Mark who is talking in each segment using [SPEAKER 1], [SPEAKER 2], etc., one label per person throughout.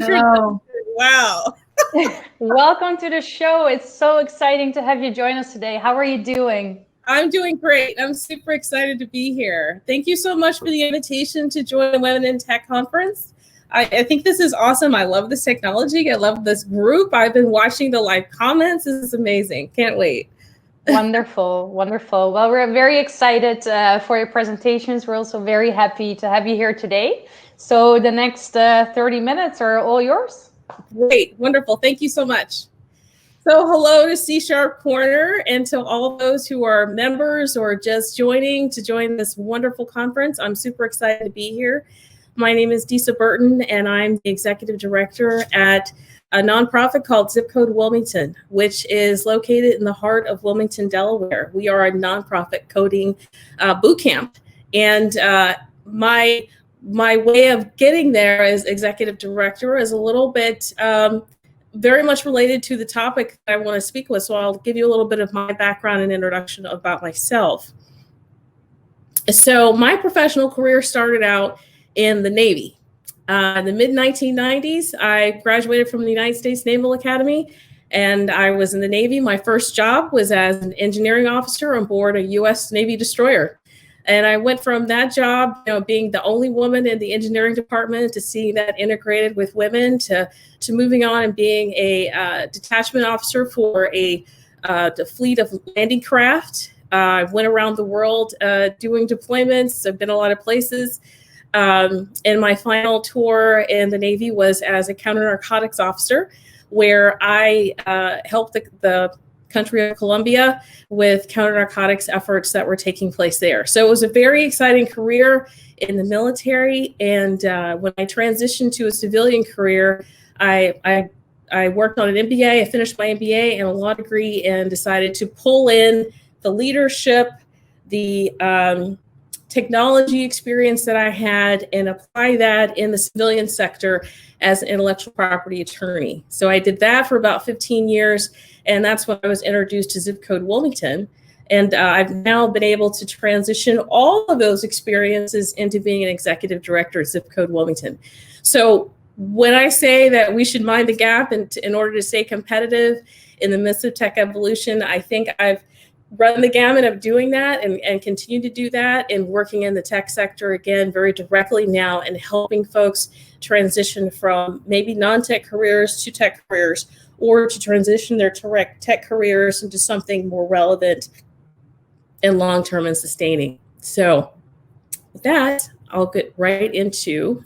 [SPEAKER 1] Hello.
[SPEAKER 2] Wow.
[SPEAKER 1] Welcome to the show. It's so exciting to have you join us today. How are you doing?
[SPEAKER 2] I'm doing great. I'm super excited to be here. Thank you so much for the invitation to join the Women in Tech Conference. I think this is awesome. I love this technology. I love this group. I've been watching the live comments. This is amazing. Can't wait.
[SPEAKER 1] Wonderful, wonderful. Well, we're very excited for your presentations. We're also very happy to have you here today. So the next 30 minutes are all yours.
[SPEAKER 2] Great. Wonderful. Thank you so much. So hello to C# Corner and to all those who are members or just joining to join this wonderful conference. I'm super excited to be here. My name is Desa Burton, and I'm the executive director at a nonprofit called Zip Code Wilmington, which is located in the heart of Wilmington, Delaware. We are a nonprofit coding boot camp, and my way of getting there as executive director is a little bit very much related to the topic that I want to speak with. So I'll give you a little bit of my background and introduction about myself. So my professional career started out in the Navy. In the mid-1990s, I graduated from the United States Naval Academy, and I was in the Navy. My first job was as an engineering officer on board a U.S. Navy destroyer. And I went from that job, being the only woman in the engineering department, to seeing that integrated with women, to moving on and being a detachment officer for the fleet of landing craft. I went around the world doing deployments. I've been a lot of places. And my final tour in the Navy was as a counter-narcotics officer, where I helped the country of Colombia with counter-narcotics efforts that were taking place there. So it was a very exciting career in the military. And when I transitioned to a civilian career, I worked on an MBA. I finished my MBA and a law degree, and decided to pull in the leadership, the technology experience that I had, and apply that in the civilian sector as an intellectual property attorney. So I did that for about 15 years, and that's when I was introduced to Zip Code Wilmington. And I've now been able to transition all of those experiences into being an executive director at Zip Code Wilmington. So when I say that we should mind the gap in order to stay competitive in the midst of tech evolution, I think I've run the gamut of doing that and continue to do that, and working in the tech sector again very directly now, and helping folks transition from maybe non-tech careers to tech careers, or to transition their tech careers into something more relevant and long-term and sustaining. So with that, I'll get right into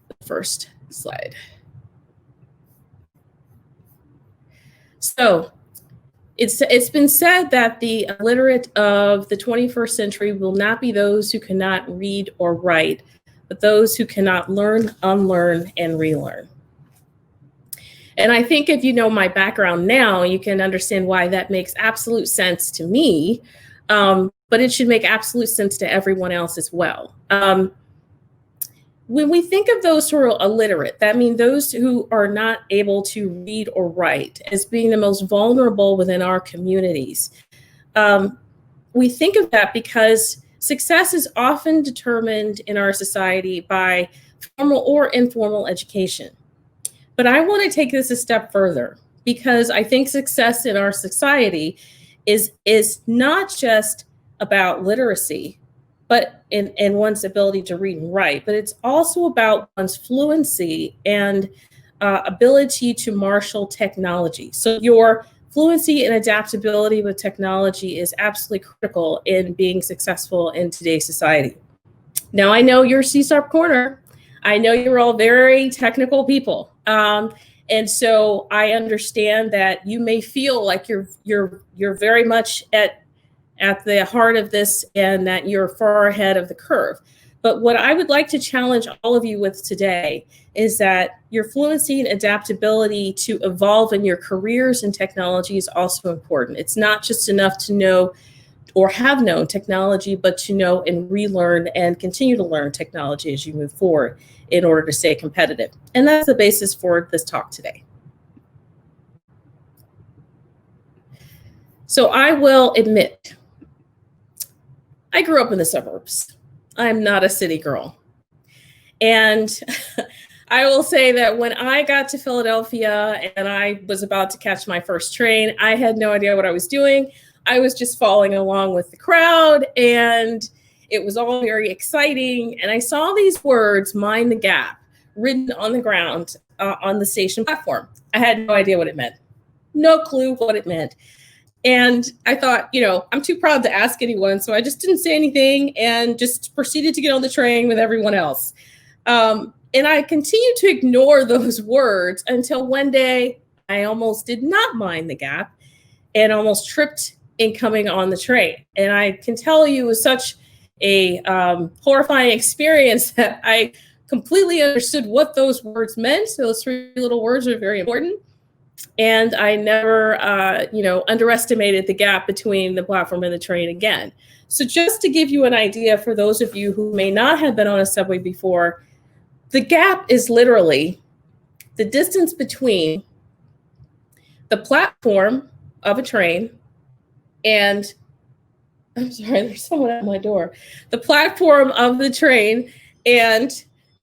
[SPEAKER 2] the first slide. So it's been said that the illiterate of the 21st century will not be those who cannot read or write, but those who cannot learn, unlearn, and relearn. And I think if you know my background now, you can understand why that makes absolute sense to me, but it should make absolute sense to everyone else as well. When we think of those who are illiterate, that means those who are not able to read or write as being the most vulnerable within our communities. We think of that because success is often determined in our society by formal or informal education. But I want to take this a step further, because I think success in our society is not just about literacy, but in one's ability to read and write, but it's also about one's fluency and ability to marshal technology. So your fluency and adaptability with technology is absolutely critical in being successful in today's society. Now, I know you're C# Corner. I know you're all very technical people. And so I understand that you may feel like you're very much at the heart of this, and that you're far ahead of the curve. But what I would like to challenge all of you with today is that your fluency and adaptability to evolve in your careers in technology is also important. It's not just enough to know or have known technology, but to know and relearn and continue to learn technology as you move forward in order to stay competitive. And that's the basis for this talk today. So I will admit, I grew up in the suburbs. I'm not a city girl. And I will say that when I got to Philadelphia and I was about to catch my first train, I had no idea what I was doing. I was just following along with the crowd, and it was all very exciting. And I saw these words, "mind the gap," written on the ground on the station platform. I had no idea what it meant. No clue what it meant. And I thought, I'm too proud to ask anyone. So I just didn't say anything and just proceeded to get on the train with everyone else. And I continued to ignore those words until one day I almost did not mind the gap and almost tripped in coming on the train. And I can tell you it was such a horrifying experience that I completely understood what those words meant. Those three little words are very important. And I never, underestimated the gap between the platform and the train again. So just to give you an idea for those of you who may not have been on a subway before, the gap is literally the distance between the platform of a train and, I'm sorry, there's someone at my door. The platform of the train and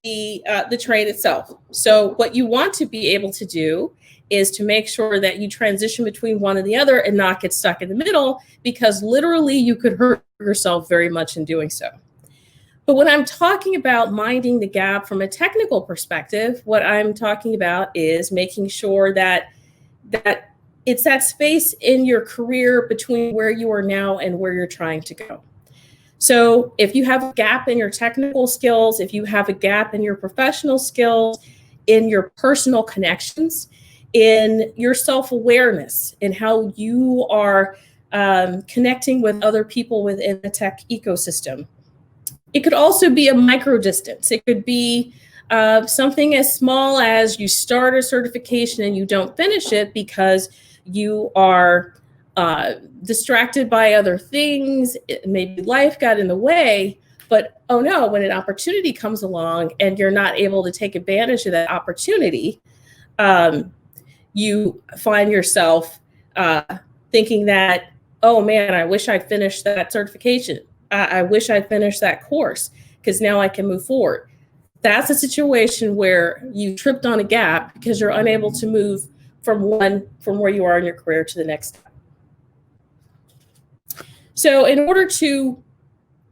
[SPEAKER 2] the train itself. So what you want to be able to do is to make sure that you transition between one and the other and not get stuck in the middle, because literally you could hurt yourself very much in doing so. But when I'm talking about minding the gap from a technical perspective, what I'm talking about is making sure that it's that space in your career between where you are now and where you're trying to go. So if you have a gap in your technical skills, if you have a gap in your professional skills, in your personal connections, in your self-awareness, in how you are connecting with other people within the tech ecosystem. It could also be a micro distance. It could be something as small as you start a certification and you don't finish it because you are distracted by other things. Maybe life got in the way, but oh no, when an opportunity comes along and you're not able to take advantage of that opportunity, you find yourself thinking that, oh man, I wish I'd finished that certification. I wish I'd finished that course because now I can move forward. That's a situation where you tripped on a gap because you're unable to move from where you are in your career to the next step. So in order to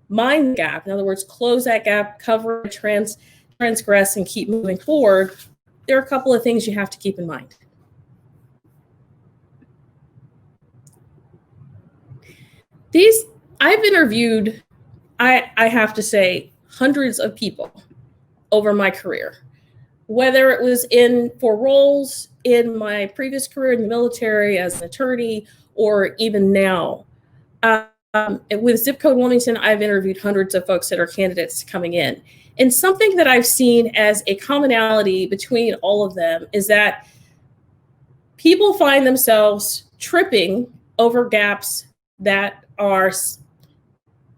[SPEAKER 2] mind the gap, in other words, close that gap, cover, transgress, and keep moving forward, there are a couple of things you have to keep in mind. I've interviewed, I have to say, hundreds of people over my career, whether it was for roles in my previous career in the military as an attorney, or even now. With Zip Code Wilmington, I've interviewed hundreds of folks that are candidates coming in. And something that I've seen as a commonality between all of them is that people find themselves tripping over gaps that are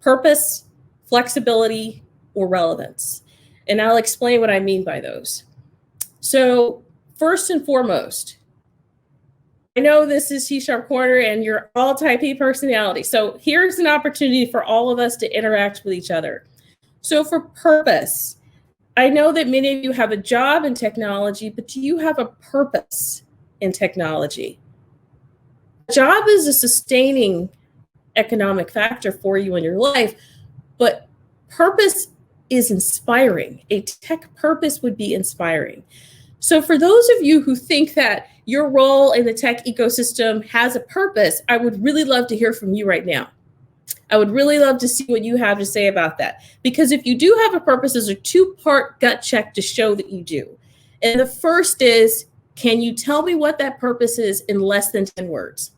[SPEAKER 2] purpose, flexibility, or relevance. And I'll explain what I mean by those. So first and foremost, I know this is C# Corner and you're all type E personality. So here's an opportunity for all of us to interact with each other. So for purpose, I know that many of you have a job in technology, but do you have a purpose in technology? A job is a sustaining economic factor for you in your life, but purpose is inspiring. A tech purpose would be inspiring. So for those of you who think that your role in the tech ecosystem has a purpose, I would really love to hear from you right now. I would really love to see what you have to say about that. Because if you do have a purpose, there's a two-part gut check to show that you do. And the first is, can you tell me what that purpose is in less than 10 words?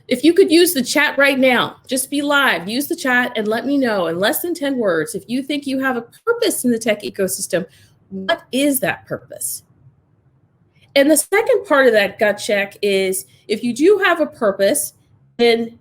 [SPEAKER 2] If you could use the chat right now, just be live, use the chat and let me know in less than 10 words, if you think you have a purpose in the tech ecosystem, what is that purpose? And the second part of that gut check is, if you do have a purpose, then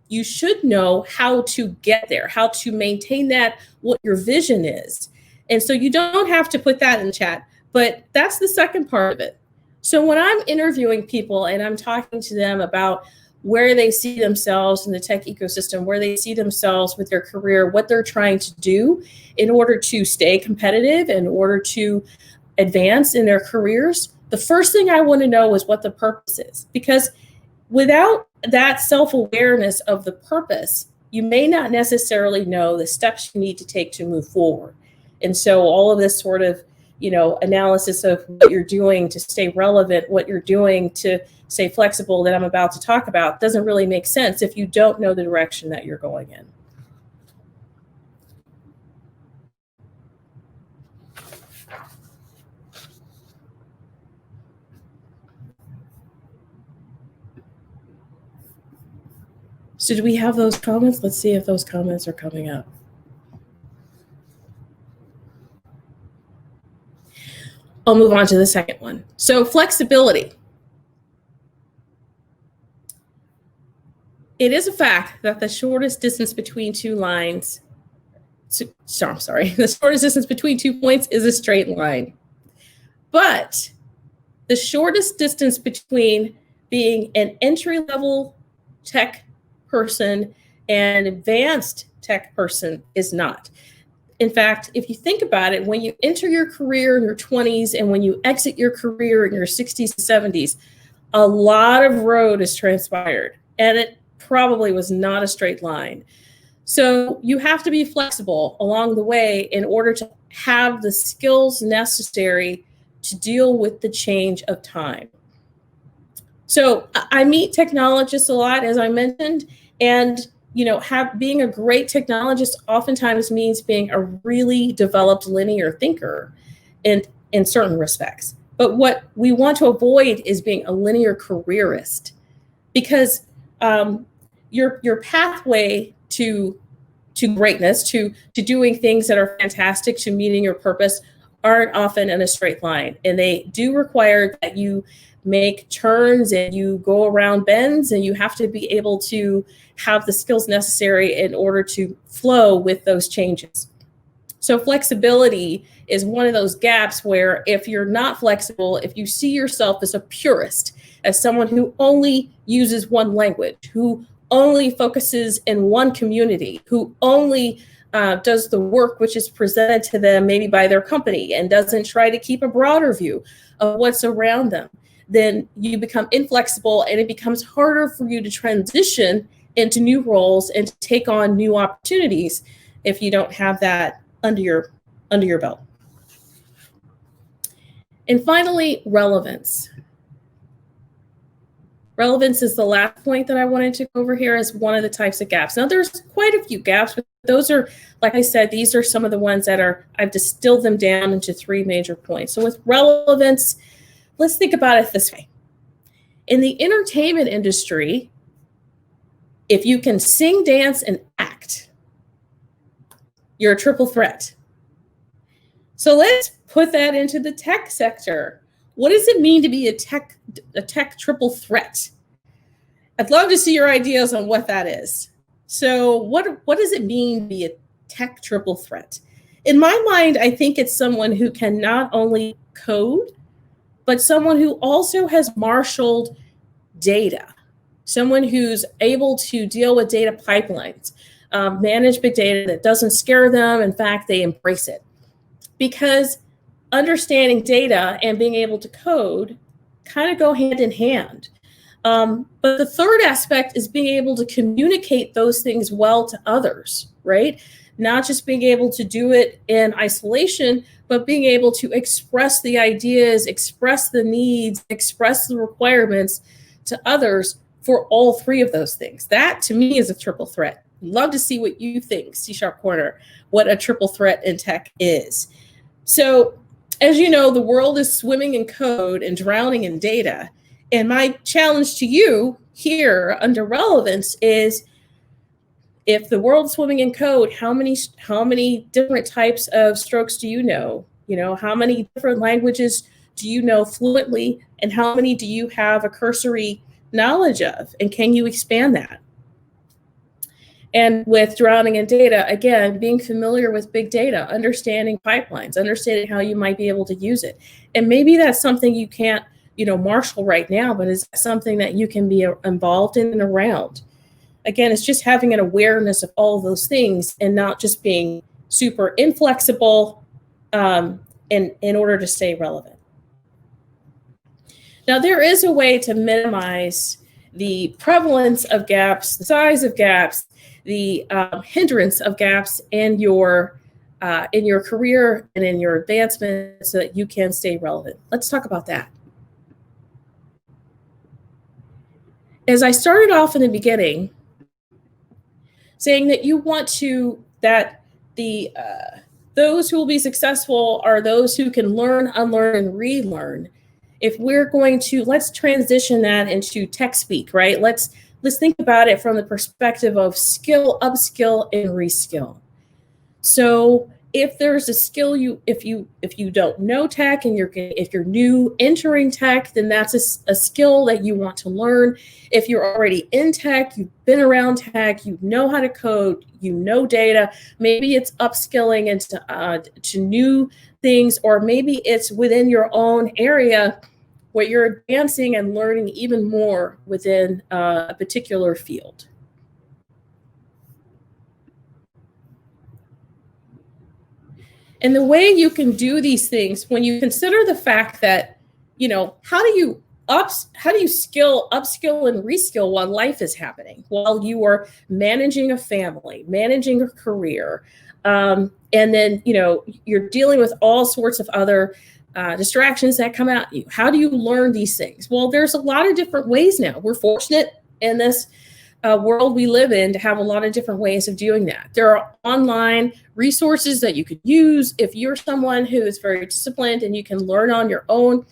[SPEAKER 2] you should know how to get there, how to maintain that, what your vision is. And so you don't have to put that in the chat, but that's the second part of it. So when I'm interviewing people and I'm talking to them about where they see themselves in the tech ecosystem, where they see themselves with their career, what they're trying to do in order to stay competitive, in order to advance in their careers, the first thing I want to know is what the purpose is. Because without that self-awareness of the purpose, you may not necessarily know the steps you need to take to move forward. And so all of this sort of, analysis of what you're doing to stay relevant, what you're doing to stay flexible that I'm about to talk about doesn't really make sense if you don't know the direction that you're going in. So do we have those comments? Let's see if those comments are coming up. I'll move on to the second one. So flexibility. It is a fact that the shortest distance between two lines, the shortest distance between 2 points is a straight line. But the shortest distance between being an entry-level tech person and an advanced tech person is not. In fact, if you think about it, when you enter your career in your 20s and when you exit your career in your 60s and 70s, a lot of road has transpired, and it probably was not a straight line. So you have to be flexible along the way in order to have the skills necessary to deal with the change of time. So I meet technologists a lot, as I mentioned, and being a great technologist oftentimes means being a really developed linear thinker in certain respects. But what we want to avoid is being a linear careerist, because your pathway to greatness, to doing things that are fantastic, to meeting your purpose, aren't often in a straight line. And they do require that you make turns and you go around bends, and you have to be able to have the skills necessary in order to flow with those changes. So flexibility is one of those gaps where if you're not flexible, if you see yourself as a purist, as someone who only uses one language, who only focuses in one community, who only does the work which is presented to them maybe by their company and doesn't try to keep a broader view of what's around them, then you become inflexible, and it becomes harder for you to transition into new roles and to take on new opportunities if you don't have that under your belt. And finally, relevance. Relevance is the last point that I wanted to go over here as one of the types of gaps. Now, there's quite a few gaps, but those are, like I said, these are some of the ones that I've distilled them down into 3 major points. So with relevance, let's think about it this way. In the entertainment industry, if you can sing, dance, and act, you're a triple threat. So let's put that into the tech sector. What does it mean to be a tech triple threat? I'd love to see your ideas on what that is. So what does it mean to be a tech triple threat? In my mind, I think it's someone who can not only code, but someone who also has marshaled data, someone who's able to deal with data pipelines, manage big data that doesn't scare them. In fact, they embrace it. Because understanding data and being able to code kind of go hand in hand. But the third aspect is being able to communicate those things well to others, right? Not just being able to do it in isolation, but being able to express the ideas, express the needs, express the requirements to others for all 3 of those things. That, to me, is a triple threat. Love to see what you think, C# Corner, what a triple threat in tech is. So, as you know, the world is swimming in code and drowning in data. And my challenge to you here under relevance is, if the world's swimming in code, how many different types of strokes do you know? How many different languages do you know fluently, and how many do you have a cursory knowledge of? And can you expand that? And with drowning in data, again, being familiar with big data, understanding pipelines, understanding how you might be able to use it. And maybe that's something you can't Marshall right now, but is something that you can be involved in and around. Again, it's just having an awareness of all of those things and not just being super inflexible in order to stay relevant. Now, there is a way to minimize the prevalence of gaps, the size of gaps, the hindrance of gaps in your career and in your advancement so that you can stay relevant. Let's talk about that. As I started off in the beginning, saying that you want to, that those who will be successful are those who can learn, unlearn, and relearn. If we're going to, let's transition that into tech speak, right? Let's think about it from the perspective of skill, upskill, and reskill. So if there's a skill if you don't know tech and if you're new entering tech, then that's a skill that you want to learn. If you're already in tech, you've been around tech, you know how to code, you know data, maybe it's upskilling into to new things, or maybe it's within your own area where you're advancing and learning even more within a particular field. And the way you can do these things, when you consider the fact that, how do you upskill and reskill while life is happening, while you are managing a family, managing a career, and then, you're dealing with all sorts of other distractions that come at you. How do you learn these things? Well, there's a lot of different ways now. We're fortunate in this world we live in to have a lot of different ways of doing that. There are online resources that you could use if you're someone who is very disciplined and you can learn on your own.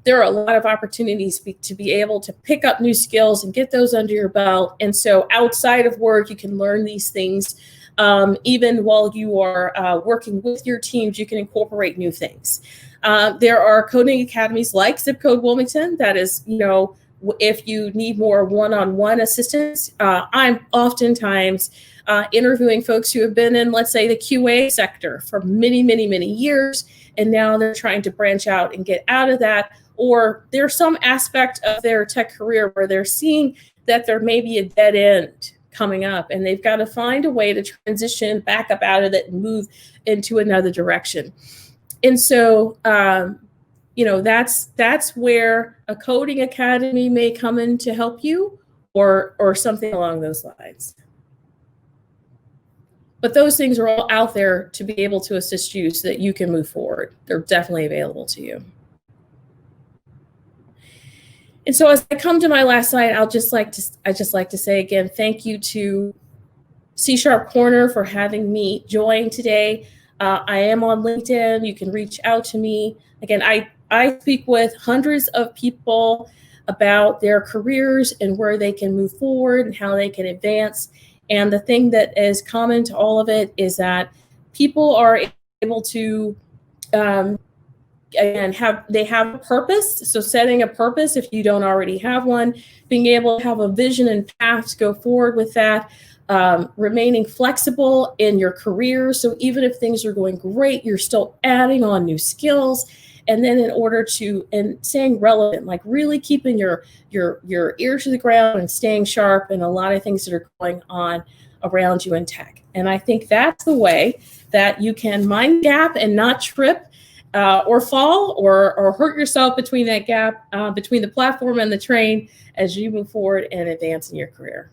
[SPEAKER 2] There are a lot of opportunities to be able to pick up new skills and get those under your belt. And so outside of work, you can learn these things. Even while you are working with your teams, you can incorporate new things. There are coding academies like Zip Code Wilmington that is, if you need more one-on-one assistance. I'm oftentimes interviewing folks who have been in, let's say, the QA sector for many, many, many years, and now they're trying to branch out and get out of that. Or there's some aspect of their tech career where they're seeing that there may be a dead end coming up, and they've got to find a way to transition back up out of it and move into another direction. And so, that's where a coding academy may come in to help you, or something along those lines. But those things are all out there to be able to assist you so that you can move forward. They're definitely available to you. And so as I come to my last slide, I just like to say again, thank you to C# Corner for having me join today. I am on LinkedIn. You can reach out to me. Again, I speak with hundreds of people about their careers and where they can move forward and how they can advance. And the thing that is common to all of it is that people are able to, again, have a purpose. So setting a purpose, if you don't already have one, being able to have a vision and path to go forward with that. Remaining flexible in your career. So even if things are going great, you're still adding on new skills. And then in order to, and staying relevant, like really keeping your ear to the ground and staying sharp in a lot of things that are going on around you in tech. And I think that's the way that you can mind gap and not trip or fall or hurt yourself between that gap, between the platform and the train as you move forward and advance in your career.